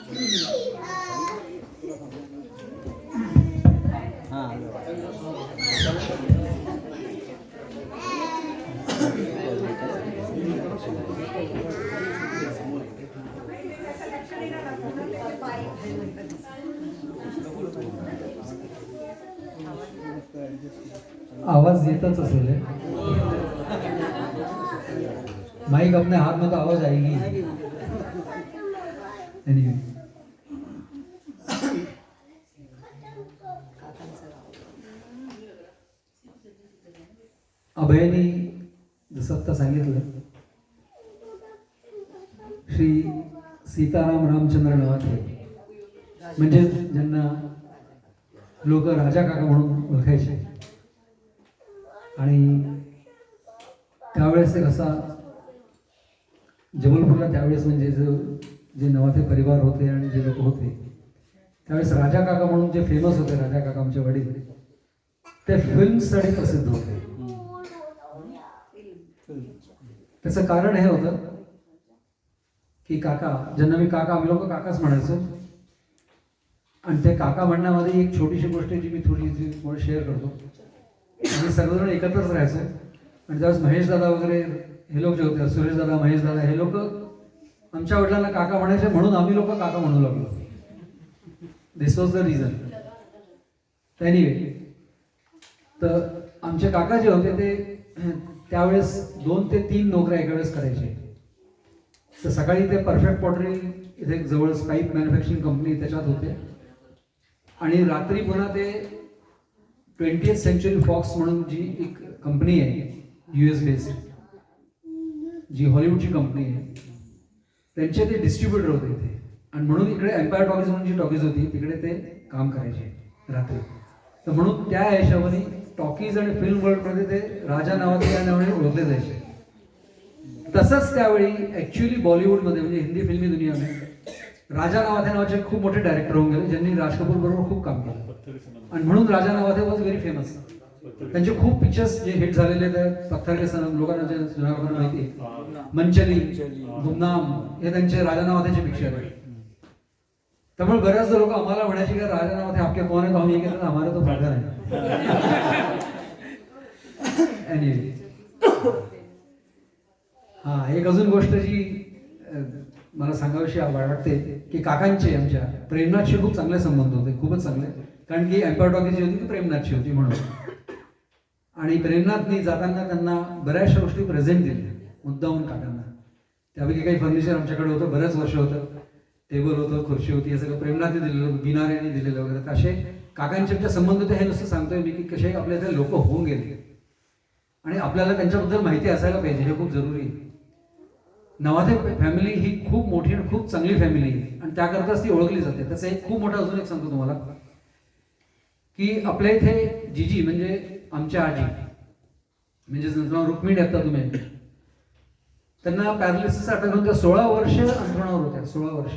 आवाज येतच असेल, माइक अपने हाथ में तो आवाज आएगी। एनीवे, अभयनी जसं आता सांगितलं, श्री सीताराम रामचंद्र नवाथे म्हणजे ज्यांना लोक राजा काका म्हणून ओळखायचे, आणि त्यावेळेस एक असा जबलपूरला त्यावेळेस म्हणजे जे नवाथे परिवार होते आणि जे लोक होते त्यावेळेस राजा काका म्हणून जे फेमस होते, राजा काका आमचे वडील, ते फिल्मसाठी प्रसिद्ध होते. त्याचं कारण हे होतं की काका, ज्यांना मी काका, आम्ही लोक काकाच म्हणायचो, आणि ते काका म्हणण्यामध्ये एक छोटीशी गोष्ट जी मी थोडी शेअर करतो. आम्ही सर्वजण एकत्रच राहायचो, आणि त्यावेळेस महेश दादा वगैरे हे लोक जे होते, सुरेश दादा, महेश दादा, हे लोक आमच्या वडिलांना काका म्हणायचे, म्हणून आम्ही लोक काका म्हणू लागलो. दिस वॉज द रिझन. एनिवे, तर आमचे काका जे होते ते त्यावेळेस 2 ते 3 नोकऱ्या एका वेळेस करायचे. तर सकाळी ते परफेक्ट पॉटरी इथे जवळ पाईप मॅन्युफॅक्चरिंग कंपनी त्याच्यात होते, आणि रात्री पुन्हा ते 20th सेंचुरी फॉक्स म्हणून जी एक कंपनी आहे US बेस्ड, जी हॉलिवूडची कंपनी आहे, त्यांचे ते डिस्ट्रीब्युटर होते इथे, आणि म्हणून इकडे एम्पायर टॉकीज म्हणून जी टॉकीज होती तिकडे ते काम करायचे रात्री. तर म्हणून त्या हिशोबाने टॉकीज आणि फिल्म वर्ल्डमध्ये ते राजा नावाचे या नावाने ओळखले जायचे. तसंच त्यावेळी ॲक्च्युली बॉलिवूडमध्ये म्हणजे हिंदी फिल्मी दुनियामध्ये राजा नवाथे नावाचे खूप मोठे डायरेक्टर होऊन गेले, ज्यांनी राज कपूर बरोबर खूप काम केलं, आणि म्हणून राजा नवाथे वॉज व्हेरी फेमस. त्यांचे खूप पिक्चर्स जे हिट झालेले आहेत, पत्थर के सनम, लोकांना जुन्या लोकांना माहिती आहे, मंचली, गुमनाम, हे त्यांचे राजा नवाथेचे पिक्चर आहेत. त्यामुळे बऱ्याच लोक आम्हाला म्हणायचे की राजा नवाथे आपके कौन है, तो हम ये कहते हैं हमारे तो फायदा नाही. एनिवे, हा एक अजून गोष्ट जी मला सांगावीशी वाटते की काकांचे आमच्या प्रेमनाथशी खूप चांगले संबंध होते, खूपच चांगले, कारण की एम्पायर टॉकीज जी होती ती प्रेमनाथची होती म्हणून. आणि प्रेमनाथनी जाताना त्यांना बऱ्याचशा गोष्टी प्रेझेंट दिल्या मुद्दाहून काकांना. त्यापैकी काही फर्निचर आमच्याकडे होतं, बऱ्याच वर्ष होतं, टेबल होतं, खुर्ची होती, हे सगळं प्रेमनाथने दिलेलं, बिनाऱ्याने दिलेलं वगैरे. तर असे काकांचे आमच्या संबंध होते. हे नुसतं सांगतोय मी की कसे आपल्या इथे लोक होऊन गेले, आणि आपल्याला त्यांच्याबद्दल माहिती असायला पाहिजे, हे खूप जरुरी आहे. नवाथे फॅमिली ही खूप मोठी आणि खूप चांगली फॅमिली आहे, आणि त्याकरताच ती ओळखली जाते. त्याचं एक खूप मोठं अजून एक सांगतो तुम्हाला की आपल्या इथे जीजी म्हणजे आमच्या आजी, म्हणजे रुक्मिणी आता तुम्ही, त्यांना पॅरालिसिसचा अटॅक होऊन त्या 16 वर्ष अंथरुणावर होत्या, 16 वर्ष.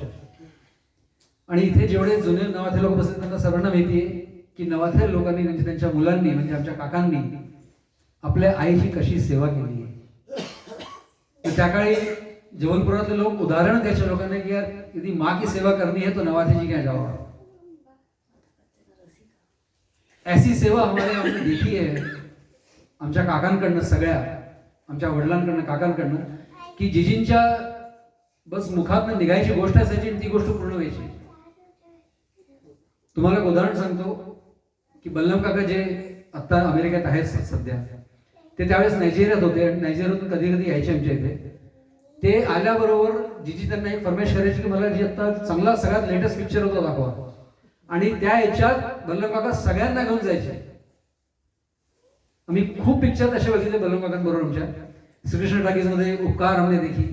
आणि इथे जेवढे जुने नवाथे लोक बसले त्यांना सर्वांना माहिती आहे की नवाथे लोकांनी म्हणजे त्यांच्या मुलांनी म्हणजे आमच्या काकांनी आपल्या आईची कशी सेवा केली आहे. तर त्या काळी जबलपुरातले लोक उदाहरण द्यायचे लोकांना की यार यदि माँ की सेवा करनी है तो नवाथे जी क्या जाओ. ऐसी सेवा हमने देखी है आमच्या काकांकडनं, सगळ्या आमच्या वडिलांकडनं, काकांकडनं, की जिजींच्या बस मुखातनं निघायची गोष्ट असायची आणि ती गोष्ट पूर्ण व्हायची. तुम्हाला एक उदाहरण सांगतो की बल्लम काका जे आता अमेरिकेत आहेत सध्या, ते त्यावेळेस नायजेरियात होते, आणि नायजेरियातून कधी कधी यायचे आमच्या इथे. ते आल्याबरोबर जीजी त्यांना एक फरमाईश करायची की मला जी आता चांगला सगळ्यात लेटेस्ट पिक्चर होता दाखवा, आणि त्या याच्यात बल्लम काका सगळ्यांना घेऊन जायचे. आम्ही खूप पिक्चर असे बघितले बल्लम काकांबरोबर आमच्या. श्रीकृष्ण टॉकीज मध्ये उपकार हमने देखी,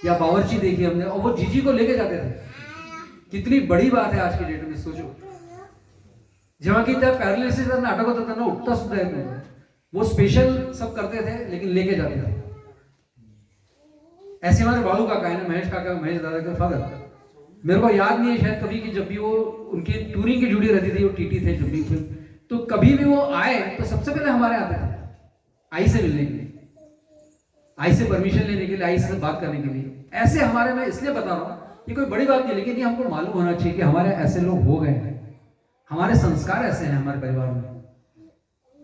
या बावर्ची देखी हमने, और वो जीजी को लेके जाते थे. कितनी बड़ी बात है आज की डेट में, सोचो. जेव्हा की त्या पॅरालिसिस नाटक होतं त्यांना उठता सुद्धा येत नव्हतं, वो स्पेशल सब करते थे लेकिन लेके जाते थे. ऐसे हमारे बाबू काका है ना, महेश काका, महेश दादा के फादर, मेरे को याद नहीं है शायद कभी कि जब भी वो उनकी टूरिंग की ड्यूटी रहती थी, वो टीटी थे जब भी, तो कभी भी वो आए तो सबसे पहले हमारे आते थे आई से मिलने के लिए, आई से परमिशन लेने के लिए, आई से बात करने के लिए. ऐसे हमारे, मैं इसलिए बता रहा हूँ ये कोई बड़ी बात नहीं, लेकिन ये हमको मालूम होना चाहिए कि हमारे ऐसे लोग हो गए हैं, हमारे संस्कार ऐसे हैं हमारे परिवार में।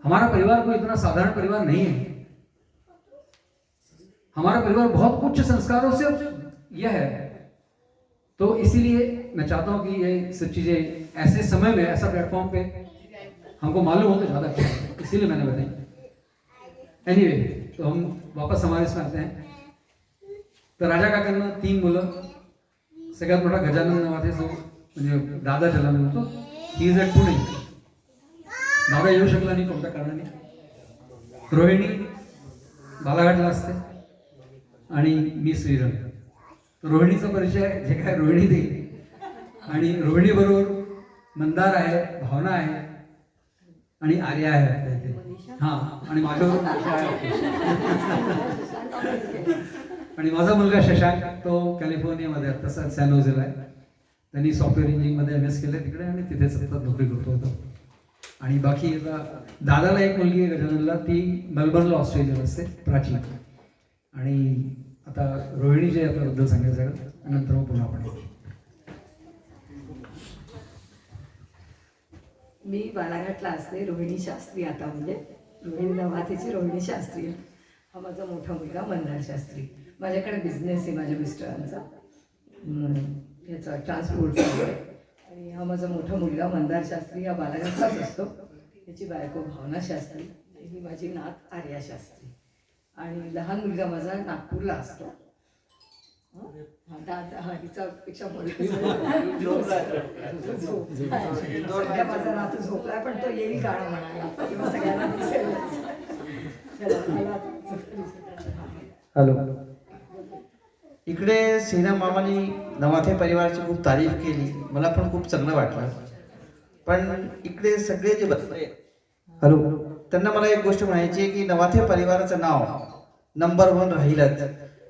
हमारा परिवार कोई इतना साधारण परिवार नहीं है, हमारा परिवार बहुत उच्च संस्कारों से यह है। तो इसीलिए मैं चाहता हूं कि ये सब चीजें ऐसे समय में, ऐसा प्लेटफॉर्म पे हमको मालूम हो तो ज्यादा अच्छा है, इसीलिए मैंने बताई। एनीवे, तो हम वापस हमारे इसमें आते हैं। तर राजा काकांना 3 मुलं, सगळ्यात मोठा गजानन नावाचे जो म्हणजे दादा ज्याला म्हणतो, ही इज ॲट पुणे. दादा येऊ शकला नाही कोणत्या कारणाने. रोहिणी बालाघाटला असते आणि मी श्रीरंग. रोहिणीचा परिचय जे काय रोहिणी देईल, आणि रोहिणी बरोबर मंदार आहे, भावना आहे आणि आर्या आहे आपल्या इथे. हां, आणि माझ्याबरोबर मनीषा आहे. आणि माझा मुलगा शशांक, तो कॅलिफोर्नियामध्ये आहे, तसा सॅन होजेला आहे. त्यांनी सॉफ्टवेअर इंजिनिअरिंगमध्ये MS केलं तिकडे आणि तिथे सतत नोकरी करतो होता. आणि बाकी आता दादाला एक मुलगी आहे गजाननला, ती मेलबर्नला ऑस्ट्रेलियाला असते, प्राची. आणि आता रोहिणी जे आपल्याबद्दल सांगायचं आहे, नंतर मग पुन्हा आपण. मी बालाघाटला असते, रोहिणी शास्त्री. आता म्हणजे रोहिणी नवाथेची रोहिणी शास्त्री. हा माझा मोठा मुलगा मंदार शास्त्री. माझ्याकडे बिझनेस आहे माझ्या मिस्टरांचा, ह्याचा ट्रान्सपोर्टचा आहे. आणि हा माझा मोठा मुलगा मंदार शास्त्री हा बालाघाटलाच असतो. त्याची बायको भावना शास्त्री, ही माझी नात आर्या शास्त्री. आणि लहान मुलगा माझा नागपूरला असतो. हिचा पेक्षा माझा नातू झोपलाय, पण तो येईल गाणं म्हणायला किंवा सगळ्यांना दिसेल. हॅलो. इकडे श्रीराम मामानी नवाथे परिवाराची खूप तारीफ केली, मला पण खूप चांगलं वाटलं. पण इकडे सगळे जे बसले, हॅलो, त्यांना मला एक गोष्ट म्हणायची आहे की नवाथे परिवाराचं नाव नंबर 1 राहीलच,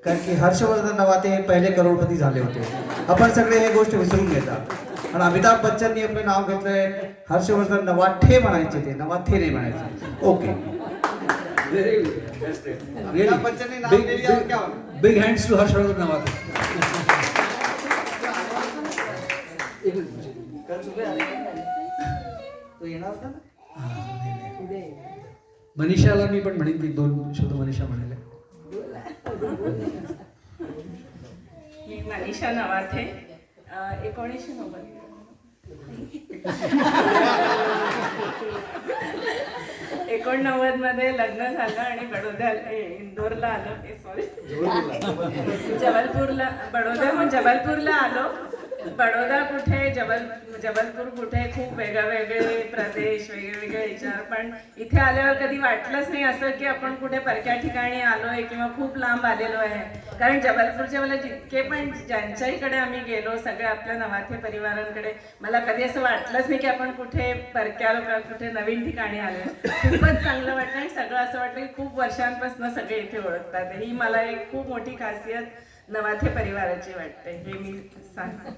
कारण की हर्षवर्धन नवाथे हे पहिले करोडपती झाले होते. आपण सगळे हे गोष्ट विसरून घेतात. आणि अमिताभ बच्चननी आपलं नाव घेतलंय, हर्षवर्धन नवाठे म्हणायचे, ते नवाथे नाही म्हणायचे. ओके, अमिताभ बच्चनने नाव दिलं, क्या big hands to Harshvardhan Navathe. तो येणार होता ना. मनीषाला मी पण म्हणेन की 2 शब्द मनीषा म्हणाले. मी मनीषा नवाथे, 1990 मध्ये लग्न झालं आणि इंदोरला आलो. सॉरी, जबलपूरला, बडोद्याहून जबलपूरला आलो. बडोदा कुठे, जबलपूर कुठे, खूप वेगळे प्रदेश, वेगळे विचार. पण इथे आल्यावर कधी वाटलंच नाही असं की आपण कुठे परक्या ठिकाणी आलोय किंवा खूप लांब आलेलो आहे. कारण जबलपूरच्या मला जितके पण ज्यांच्याकडे आम्ही गेलो, सगळे आपल्या नवाथे परिवारांकडे, मला कधी असं वाटलंच नाही की आपण कुठे परक्या कुठे नवीन ठिकाणी आलोय. खूपच चांगलं वाटतं आणि सगळं असं वाटतं की खूप वर्षांपासून सगळे इथे ओळखतात. ही मला एक खूप मोठी खासियत नवाथे परिवाराची वाटते, हे मी सांगते.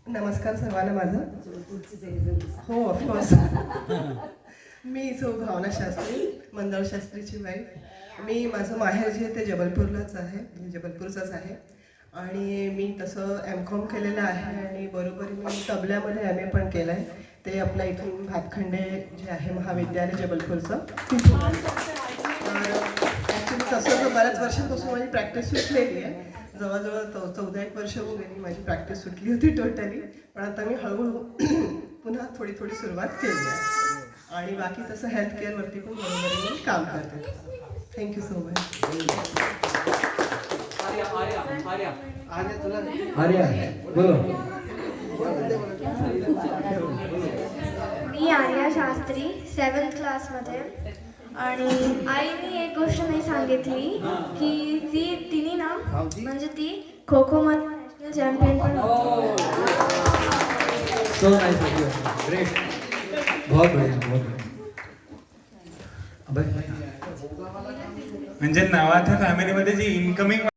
नमस्कार सर्वांना माझं. हो, ऑफकोर्स. मी सौ भावना शास्त्री, मंदार शास्त्रीची वाईफ. मी माझं माहेर जे आहे ते जबलपूरलाच आहे, जबलपूरचंच आहे. आणि मी तसं M.Com केलेलं आहे आणि बरोबर मी तबल्यामध्ये MA पण केलं आहे. ते आपल्या इथून भातखंडे जे आहे महाविद्यालय जबलपूरचं, तर ॲक्च्युली तसं तर बऱ्याच वर्षांपासून माझी प्रॅक्टिस सुटलेली आहे. जवळजवळ 14-1 वर्ष होऊन गेली माझी प्रॅक्टिस सुटली होती टोटली. पण आता मी हळूहळू पुन्हा थोडी सुरुवात केली आहे. आणि बाकी तसं हेल्थ केअरवरती पण बरोबर मी काम करते. Thank you so much. आर्या बोलो. मी आर्या शास्त्री, 7th क्लासमध्ये. आणि आईने एक गोष्ट नाही सांगितली की तिने ना, म्हणजे ती खो खो मध्ये नॅशनल चॅम्पियन पण होती. सो नाइस, ग्रेट, बहुत बढ़िया, बहुत बढ़िया. म्हणजे नवाथे फॅमिलीमध्ये जी इनकमिंग